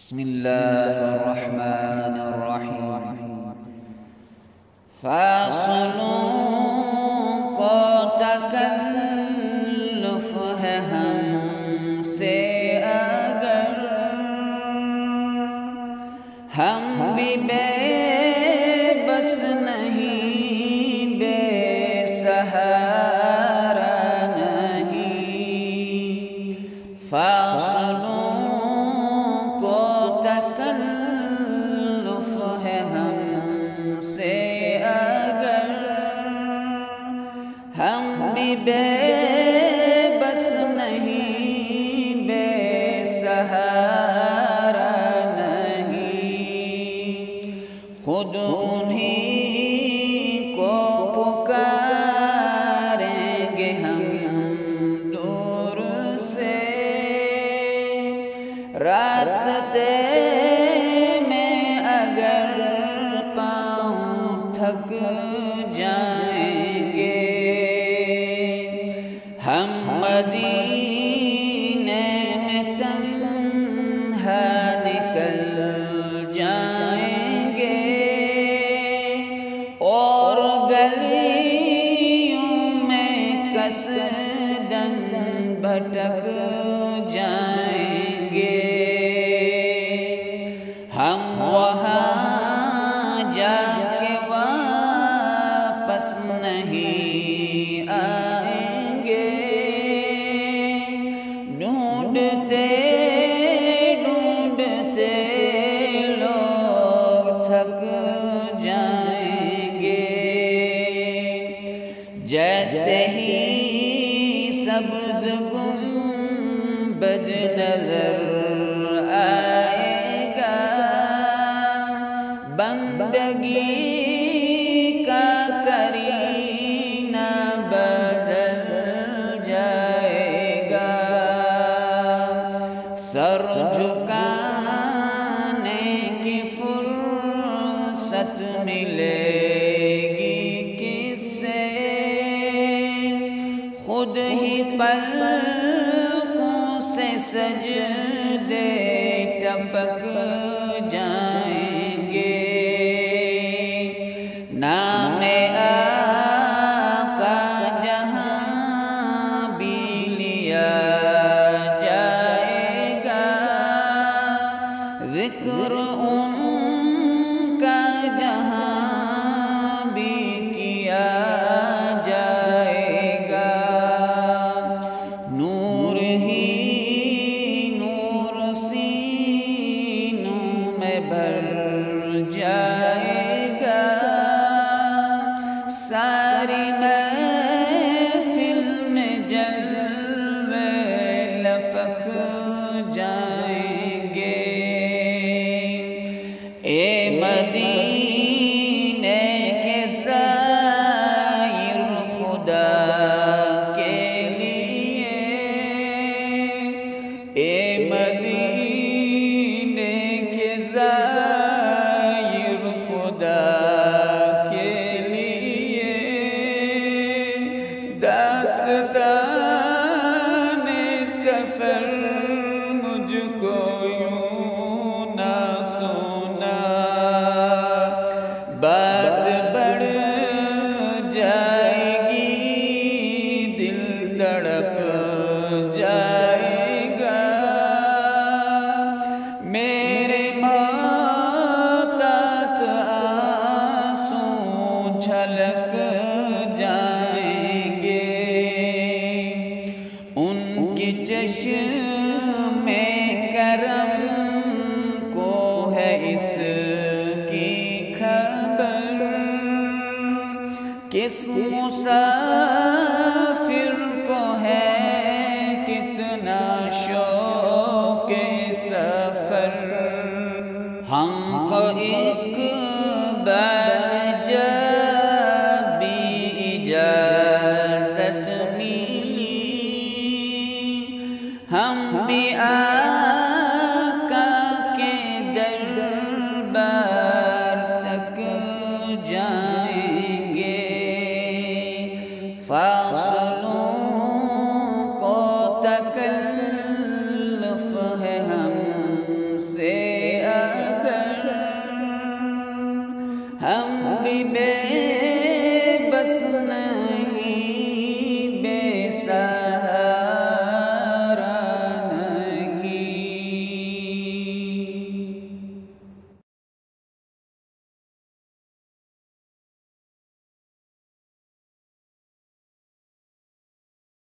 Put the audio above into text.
बिस्मिल्लाहिर्रहमानिर्रहीम। फासलों को तकल्लुफ़ है हमसे अगर हम भी बेबस नहीं, बेसहारा नहीं। फासलों को तकल्लुफ़ है हमसे अगर हम भी बेबस नहीं, बेसहारा नहीं। खुद उन्हीं को पुकारेंगे हम दूर से, रास्ते में अगर पाँव थक जाएंगे। हम मदीने में तन्हा निकल जाएंगे और गलियों में कसदन भटक जाएंगे। हम वहाँ जाके वापस नहीं आएंगे। ढूंढते ढूंढते लोग थक जाएंगे। जैसे ही सब्ज़ गुंबद नज़र आएगा, बंदगी का करीना बदल जाएगा। सर झुकाने की फुर्सत मिलेगी किससे, खुद ही पलकों से सजदे टपक जाएंगे। नामे आका जहाँ भी लिया जाएगा, ज़िक्र उनका जहाँ भी किया जाएगा। नूर ही नूर सीनों में भर जाएगा। सारी महफिल में जलवे लपक जाएंगे। ए मदीने के ज़ाहिर खुदा के लिए, ए मदीने के ज़ाहिर खुदा के लिए, दास्ताने सफ़र मुझको यूं ना सुना। बात बढ़ जाएगी, दिल तड़प जाएगा। मेरे मोहतात आंसू छलक जाएंगे। उनकी चश्मे करम को है इसकी खबर, किस मुसाफिर को है कितना शौक़ सफ़र। हमको एक बार